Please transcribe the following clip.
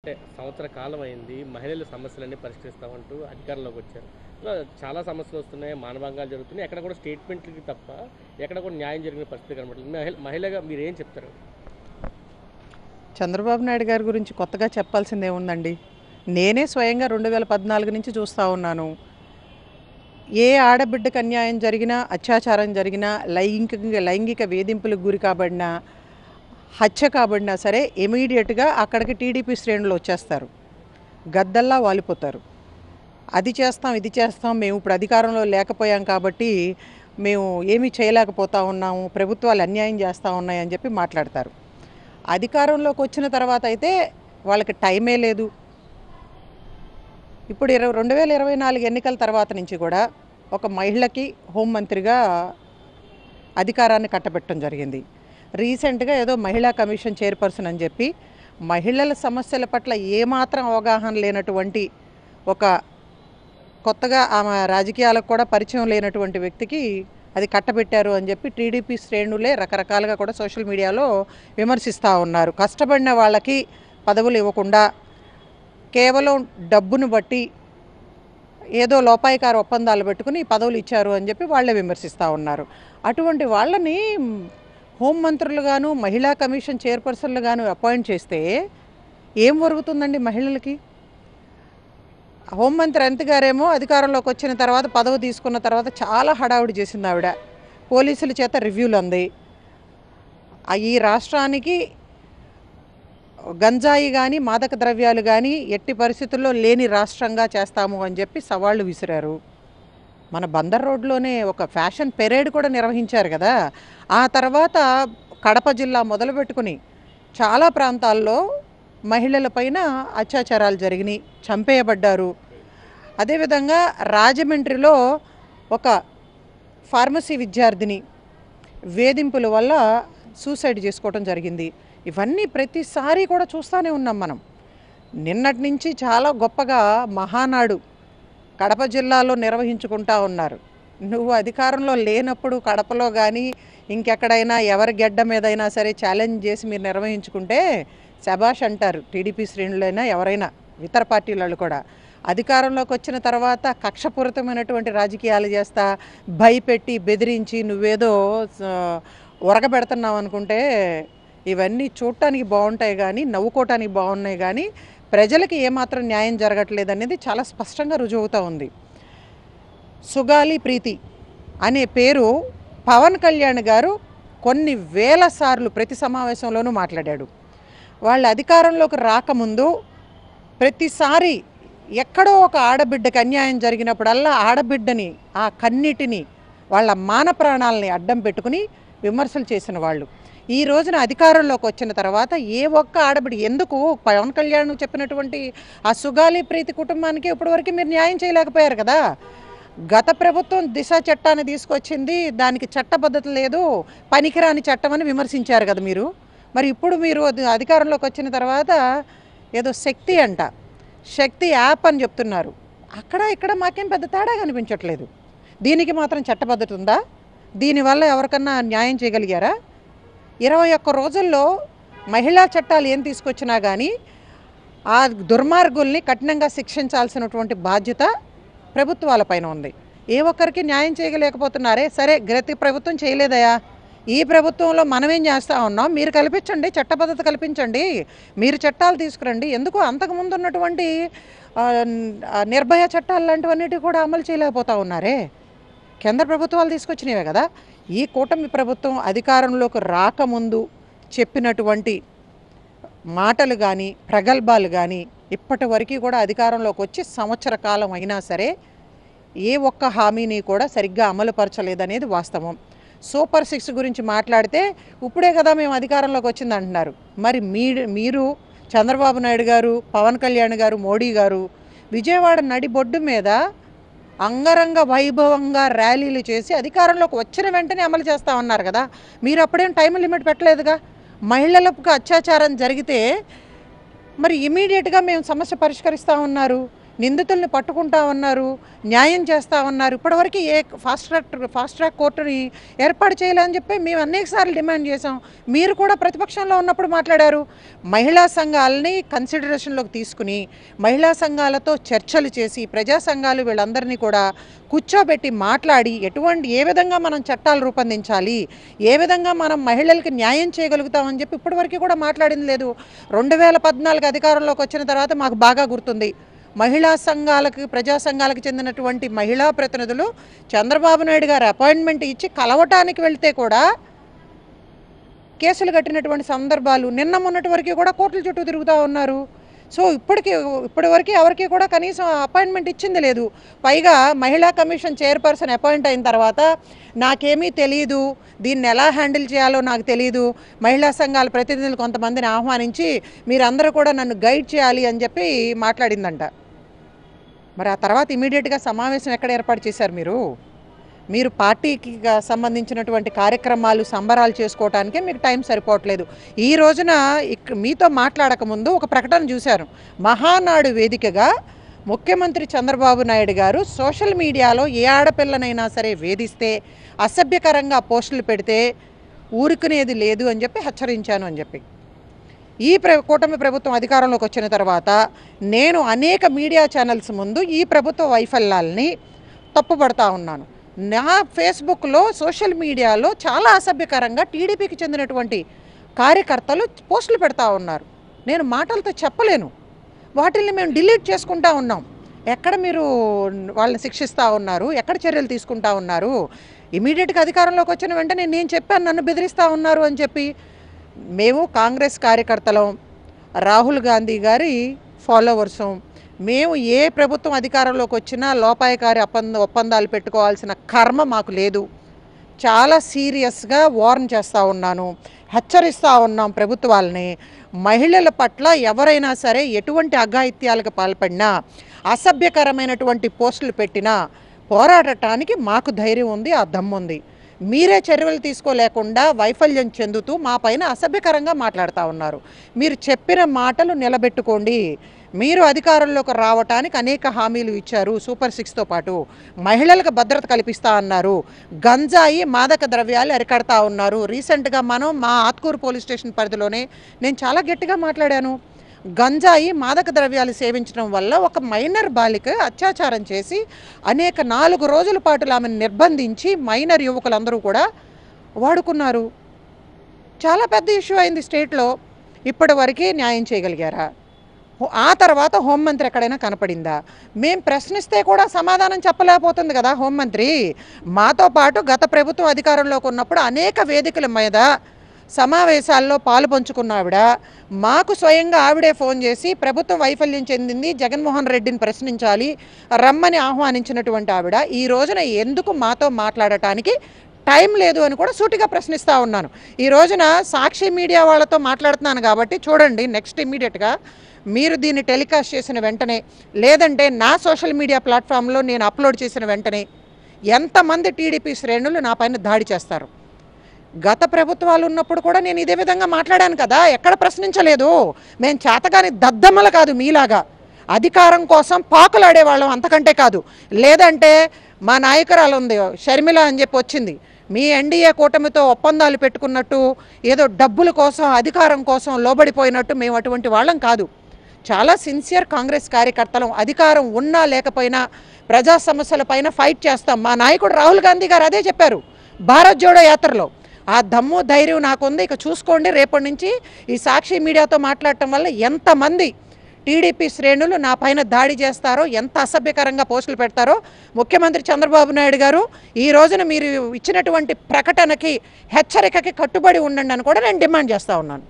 అంటే సంవత్సర కాలం అయింది. మహిళల సమస్యలన్నీ పరిష్కరిస్తామంటూ అధికారంలోకి వచ్చారు. చాలా సమస్యలు వస్తున్నాయి. మానభంగాలు జరుగుతున్నాయి. ఎక్కడ కూడా స్టేట్మెంట్‌లకి తప్ప ఎక్కడ కూడా న్యాయం జరిగిన పరిస్థితి కనపడలేదు. మహిళగా మీరేం చెప్తారు? చంద్రబాబు నాయుడు గారి గురించి కొత్తగా చెప్పాల్సిందేముందండి. నేనే స్వయంగా 2014 నుంచి చూస్తూ ఉన్నాను. ఏ ఆడబిడ్డకు అన్యాయం జరిగినా, అత్యాచారం జరిగినా, లైంగిక వేధింపులకు గురి కాబడినా, హత్య కాబడినా సరే ఇమీడియట్‌గా అక్కడికి టీడీపీ శ్రేణులు వచ్చేస్తారు. గద్దల్లా వాలిపోతారు. అది చేస్తాం, ఇది చేస్తాం, మేము ఇప్పుడు అధికారంలో లేకపోయాం కాబట్టి మేము ఏమీ చేయలేకపోతా ఉన్నాము, ప్రభుత్వాలు అన్యాయం చేస్తూ ఉన్నాయని చెప్పి మాట్లాడతారు. అధికారంలోకి వచ్చిన తర్వాత అయితే వాళ్ళకి టైమే లేదు. ఇప్పుడు 2024 ఎన్నికల తర్వాత నుంచి కూడా ఒక మహిళకి హోంమంత్రిగా అధికారాన్ని కట్టబెట్టడం జరిగింది. రీసెంట్గా ఏదో మహిళా కమిషన్ చైర్పర్సన్ అని చెప్పి మహిళల సమస్యల పట్ల ఏమాత్రం అవగాహన లేనటువంటి ఒక కొత్తగా ఆమె రాజకీయాలకు కూడా పరిచయం లేనటువంటి వ్యక్తికి అది కట్టబెట్టారు అని చెప్పి టీడీపీ శ్రేణులే రకరకాలుగా కూడా సోషల్ మీడియాలో విమర్శిస్తూ ఉన్నారు. కష్టపడిన వాళ్ళకి పదవులు ఇవ్వకుండా కేవలం డబ్బును బట్టి ఏదో లోపాయికార ఒప్పందాలు పెట్టుకుని పదవులు ఇచ్చారు అని చెప్పి వాళ్ళే విమర్శిస్తూ ఉన్నారు. అటువంటి వాళ్ళని హోంమంత్రులుగాను మహిళా కమిషన్ చైర్పర్సన్లుగాను అపాయింట్ చేస్తే ఏం ఒరుగుతుందండి మహిళలకి? హోంమంత్రి అనిత గారేమో అధికారంలోకి వచ్చిన తర్వాత పదవి తీసుకున్న తర్వాత చాలా హడావుడి చేసింది ఆవిడ. పోలీసుల చేత రివ్యూలు అంది. ఈ రాష్ట్రానికి గంజాయి కానీ మాదక ద్రవ్యాలు కానీ ఎట్టి పరిస్థితుల్లో లేని రాష్ట్రంగా చేస్తాము అని చెప్పి సవాళ్ళు విసిరారు. మన బందర్ రోడ్లోనే ఒక ఫ్యాషన్ పెరేడ్ కూడా నిర్వహించారు కదా. ఆ తర్వాత కడప జిల్లా మొదలుపెట్టుకుని చాలా ప్రాంతాల్లో మహిళలపైన అత్యాచారాలు జరిగినాయి, చంపేయబడ్డారు. అదేవిధంగా రాజమండ్రిలో ఒక ఫార్మసీ విద్యార్థిని వేధింపుల వల్ల సూసైడ్ చేసుకోవడం జరిగింది. ఇవన్నీ ప్రతిసారి కూడా చూస్తూనే ఉన్నాం మనం. నిన్నటి నుంచి చాలా గొప్పగా మహానాడు కడప జిల్లాలో నిర్వహించుకుంటా ఉన్నారు. నువ్వు అధికారంలో లేనప్పుడు కడపలో కానీ ఇంకెక్కడైనా ఎవరి గెడ్డ మీదైనా సరే ఛాలెంజ్ చేసి మీరు నిర్వహించుకుంటే శభాష్ అంటారు టీడీపీ శ్రేణులైనా ఎవరైనా ఇతర పార్టీల వాళ్ళు కూడా. అధికారంలోకి వచ్చిన తర్వాత కక్షపూరితమైనటువంటి రాజకీయాలు చేస్తా భయపెట్టి బెదిరించి నువ్వేదో ఉరగబెడుతున్నావు అనుకుంటే ఇవన్నీ చూడటానికి బాగుంటాయి కానీ నవ్వుకోవటానికి బాగున్నాయి కానీ ప్రజలకి ఏమాత్రం న్యాయం జరగట్లేదు అనేది చాలా స్పష్టంగా రుజువుతూ ఉంది. సుగాలి ప్రీతి అనే పేరు పవన్ కళ్యాణ్ గారు కొన్ని వేల సార్లు ప్రతి సమావేశంలోనూ మాట్లాడాడు. వాళ్ళ అధికారంలోకి రాకముందు ప్రతిసారి ఎక్కడో ఒక ఆడబిడ్డకి అన్యాయం జరిగినప్పుడల్లా ఆడబిడ్డని ఆ కన్నిటిని వాళ్ళ మాన ప్రాణాలని అడ్డం పెట్టుకుని విమర్శలు చేసిన వాళ్ళు ఈ రోజున అధికారంలోకి వచ్చిన తర్వాత ఏ ఒక్క ఆడబిడ్డ ఎందుకు పవన్ కళ్యాణ్ చెప్పినటువంటి ఆ సుగాలి ప్రీతి కుటుంబానికి ఇప్పటివరకు మీరు న్యాయం చేయలేకపోయారు కదా. గత ప్రభుత్వం దిశ చట్టాన్ని తీసుకొచ్చింది, దానికి చట్టబద్ధత లేదు, పనికిరాని చట్టం అని విమర్శించారు కదా మీరు. మరి ఇప్పుడు మీరు అధికారంలోకి వచ్చిన తర్వాత ఏదో శక్తి అంట, శక్తి యాప్ అని చెప్తున్నారు. అక్కడ ఇక్కడ మాకేం పెద్ద తేడా కనిపించట్లేదు. దీనికి మాత్రం చట్టబద్ధత ఉందా? దీనివల్ల ఎవరికన్నా న్యాయం చేయగలిగారా? 21 రోజుల్లో మహిళా చట్టాలు ఏం తీసుకొచ్చినా కానీ ఆ దుర్మార్గుల్ని కఠినంగా శిక్షించాల్సినటువంటి బాధ్యత ప్రభుత్వాలపైన ఉంది. ఏ ఒక్కరికి న్యాయం చేయలేకపోతున్నారే. సరే, గత ప్రభుత్వం చేయలేదయా, ఈ ప్రభుత్వంలో మనమేం చేస్తూ ఉన్నాం, మీరు కల్పించండి, చట్టబద్ధత కల్పించండి, మీరు చట్టాలు తీసుకురండి. ఎందుకు అంతకుముందు ఉన్నటువంటి నిర్భయ చట్టాలు లాంటివన్నిటి కూడా అమలు చేయలేకపోతూ ఉన్నారే. కేంద్ర ప్రభుత్వాలు తీసుకొచ్చినవే కదా. ఈ కూటమి ప్రభుత్వం అధికారంలోకి రాకముందు చెప్పినటువంటి మాటలు కానీ ప్రగల్భాలు కానీ ఇప్పటి వరకు కూడా అధికారంలోకి వచ్చి సంవత్సర కాలం అయినా సరే ఏ ఒక్క హామీని కూడా సరిగ్గా అమలుపరచలేదనేది వాస్తవం. సూపర్ 6 గురించి మాట్లాడితే ఇప్పుడే కదా మేము అధికారంలోకి వచ్చింది అంటున్నారు. మరి మీరు చంద్రబాబు నాయుడు గారు, పవన్ కళ్యాణ్ గారు, మోడీ గారు విజయవాడ నడిబొడ్డు మీద అంగరంగ వైభవంగా ర్యాలీలు చేసి అధికారంలోకి వచ్చిన వెంటనే అమలు చేస్తూ ఉన్నారు కదా. మీరు అప్పుడేం టైం లిమిట్ పెట్టలేదుగా. మహిళలకు అత్యాచారం జరిగితే మరి ఇమీడియట్గా మేము సమస్య పరిష్కరిస్తూ ఉన్నారు. నిందితుల్ని పట్టుకుంటా ఉన్నారు, న్యాయం చేస్తూ ఉన్నారు. ఇప్పటివరకు ఏ ఫాస్ట్ ట్రాక్ కోర్టుని ఏర్పాటు చేయాలని చెప్పి మేము అనేకసార్లు డిమాండ్ చేసాం. మీరు కూడా ప్రతిపక్షంలో ఉన్నప్పుడు మాట్లాడారు. మహిళా సంఘాలని కన్సిడరేషన్లోకి తీసుకుని మహిళా సంఘాలతో చర్చలు చేసి ప్రజా సంఘాలు వీళ్ళందరినీ కూడా కూర్చోబెట్టి మాట్లాడి ఏ విధంగా మనం చట్టాలు రూపొందించాలి, ఏ విధంగా మనం మహిళలకి న్యాయం చేయగలుగుతామని చెప్పి ఇప్పటివరకు కూడా మాట్లాడింది లేదు. 2014 అధికారంలోకి వచ్చిన తర్వాత మాకు బాగా గుర్తుంది, మహిళా సంఘాలకు ప్రజా సంఘాలకు చెందినటువంటి మహిళా ప్రతినిధులు చంద్రబాబు నాయుడు గారు అపాయింట్మెంట్ ఇచ్చి కలవటానికి వెళ్తే కూడా కేసులు కట్టినటువంటి సందర్భాలు నిన్న మొన్నటి వరకు కూడా కోర్టుల చుట్టూ తిరుగుతూ ఉన్నారు. సో ఇప్పటివరకు ఎవరికి కూడా కనీసం అపాయింట్మెంట్ ఇచ్చింది లేదు. పైగా మహిళా కమిషన్ చైర్పర్సన్ అపాయింట్ అయిన తర్వాత నాకేమీ తెలియదు, దీన్ని ఎలా హ్యాండిల్ చేయాలో నాకు తెలియదు, మహిళా సంఘాల ప్రతినిధులు కొంతమందిని ఆహ్వానించి మీరందరూ కూడా నన్ను గైడ్ చేయాలి అని చెప్పి మాట్లాడిందంట. మరి ఆ తర్వాత ఇమీడియట్గా సమావేశం ఎక్కడ ఏర్పాటు చేశారు మీరు పార్టీకి సంబంధించినటువంటి కార్యక్రమాలు సంబరాలు చేసుకోవటానికే మీకు టైం సరిపోవట్లేదు. ఈ రోజున మీతో మాట్లాడకముందు ఒక ప్రకటన చూశాను. మహానాడు వేదికగా ముఖ్యమంత్రి చంద్రబాబు నాయుడు గారు సోషల్ మీడియాలో ఏ ఆడపిల్లనైనా సరే వేధిస్తే, అసభ్యకరంగా పోస్టులు పెడితే ఊరుకునేది లేదు అని చెప్పి హెచ్చరించాను అని చెప్పి. ఈ కూటమి ప్రభుత్వం అధికారంలోకి వచ్చిన తర్వాత నేను అనేక మీడియా ఛానల్స్ ముందు ఈ ప్రభుత్వ వైఫల్యాల్ని తప్పుపడతా ఉన్నాను. నా ఫేస్బుక్లో సోషల్ మీడియాలో చాలా అసభ్యకరంగా టీడీపీకి చెందినటువంటి కార్యకర్తలు పోస్టులు పెడతా ఉన్నారు. నేను మాటలతో చెప్పలేను, వాటిల్ని మేము డిలీట్ చేసుకుంటా ఉన్నాం. ఎక్కడ మీరు వాళ్ళని శిక్షిస్తూ ఉన్నారు, ఎక్కడ చర్యలు తీసుకుంటా ఉన్నారు? ఇమీడియట్గా అధికారంలోకి వచ్చిన వెంటనే నేను చెప్పాను నన్ను బెదిరిస్తూ ఉన్నారు అని చెప్పి. మేము కాంగ్రెస్ కార్యకర్తలం, రాహుల్ గాంధీ గారి ఫాలోవర్సం. మేము ఏ ప్రభుత్వం అధికారంలోకి వచ్చినా లోపాయకారి ఒప్పందాలు పెట్టుకోవాల్సిన కర్మ మాకు లేదు. చాలా సీరియస్గా వార్న్ చేస్తూ ఉన్నాను, హెచ్చరిస్తూ ఉన్నాం ప్రభుత్వాలని. మహిళల పట్ల ఎవరైనా సరే ఎటువంటి అఘాయిత్యాలకు పాల్పడినా, అసభ్యకరమైనటువంటి పోస్టులు పెట్టినా పోరాడటానికి మాకు ధైర్యం ఉంది, ఆ దమ్ముంది. మీరే చర్యలు తీసుకోలేకుండా వైఫల్యం చెందుతూ మా పైన అసభ్యకరంగా మాట్లాడుతూ ఉన్నారు. మీరు చెప్పిన మాటలు నిలబెట్టుకోండి. మీరు అధికారంలోకి రావటానికి అనేక హామీలు ఇచ్చారు, సూపర్ 6తో పాటు మహిళలకు భద్రత కల్పిస్తా అన్నారు, గంజాయి మాదక ద్రవ్యాలు అరికడతా ఉన్నారు. రీసెంట్గా మా ఆత్కూరు పోలీస్ స్టేషన్ పరిధిలోనే నేను చాలా గట్టిగా మాట్లాడాను. గంజాయి మాదక ద్రవ్యాలు సేవించడం వల్ల ఒక మైనర్ బాలిక అత్యాచారం చేసి 4 రోజుల పాటు ఆమెను నిర్బంధించి మైనర్ యువకులందరూ కూడా వాడుకున్నారు. చాలా పెద్ద ఇష్యూ అయింది స్టేట్లో. ఇప్పటి వరకే న్యాయం చేయగలిగారా? ఆ తర్వాత హోంమంత్రి ఎక్కడైనా కనపడిందా? మేము ప్రశ్నిస్తే కూడా సమాధానం చెప్పలేకపోతుంది కదా హోంమంత్రి. మాతో పాటు గత ప్రభుత్వం అధికారంలోకి ఉన్నప్పుడు అనేక వేదికల మీద సమావేశాల్లో పాలు పంచుకున్న ఆవిడ, మాకు స్వయంగా ఆవిడే ఫోన్ చేసి ప్రభుత్వం వైఫల్యం చెందింది, జగన్మోహన్ రెడ్డిని ప్రశ్నించాలి రమ్మని ఆహ్వానించినటువంటి ఆవిడ ఈ రోజున ఎందుకు మాతో మాట్లాడటానికి టైం లేదు అని కూడా సూటిగా ప్రశ్నిస్తూ ఉన్నాను. ఈ రోజున సాక్షి మీడియా వాళ్ళతో మాట్లాడుతున్నాను కాబట్టి చూడండి, నెక్స్ట్ ఇమ్మీడియట్గా మీరు దీన్ని టెలికాస్ట్ చేసిన వెంటనే, లేదంటే నా సోషల్ మీడియా ప్లాట్ఫామ్లో నేను అప్లోడ్ చేసిన వెంటనే ఎంతమంది టీడీపీ శ్రేణులు నా పైన దాడి చేస్తారు. గత ప్రభుత్వాలు ఉన్నప్పుడు కూడా నేను ఇదే విధంగా మాట్లాడాను కదా, ఎక్కడ ప్రశ్నించలేదు. మేము చేతగాని దద్దమ్మలు కాదు మీలాగా, అధికారం కోసం పాకులాడేవాళ్ళం, అంతకంటే కాదు. లేదంటే మా నాయకురాలు ఉంది షర్మిల అని చెప్పి వచ్చింది, మీ ఎన్డీఏ కూటమితో ఒప్పందాలు పెట్టుకున్నట్టు ఏదో డబ్బుల కోసం అధికారం కోసం లోబడిపోయినట్టు మేము అటువంటి వాళ్ళం కాదు. చాలా సిన్సియర్ కాంగ్రెస్ కార్యకర్తలం. అధికారం ఉన్నా లేకపోయినా ప్రజా సమస్యల పైన ఫైట్ చేస్తాం. మా నాయకుడు రాహుల్ గాంధీ గారు అదే చెప్పారు భారత్ జోడో యాత్రలో. ఆ దమ్ము ధైర్యం నాకుంది. ఇక చూసుకోండి, రేపటి నుంచి ఈ సాక్షి మీడియాతో మాట్లాడటం వల్ల ఎంతమంది టీడీపీ శ్రేణులు నా పైన దాడి చేస్తారో, ఎంత అసభ్యకరంగా పోస్టులు పెడతారో. ముఖ్యమంత్రి చంద్రబాబు నాయుడు గారు ఈ రోజున మీరు ఇచ్చినటువంటి ప్రకటనకి, హెచ్చరికకి కట్టుబడి ఉండండి అని కూడా నేను డిమాండ్ చేస్తూ ఉన్నాను.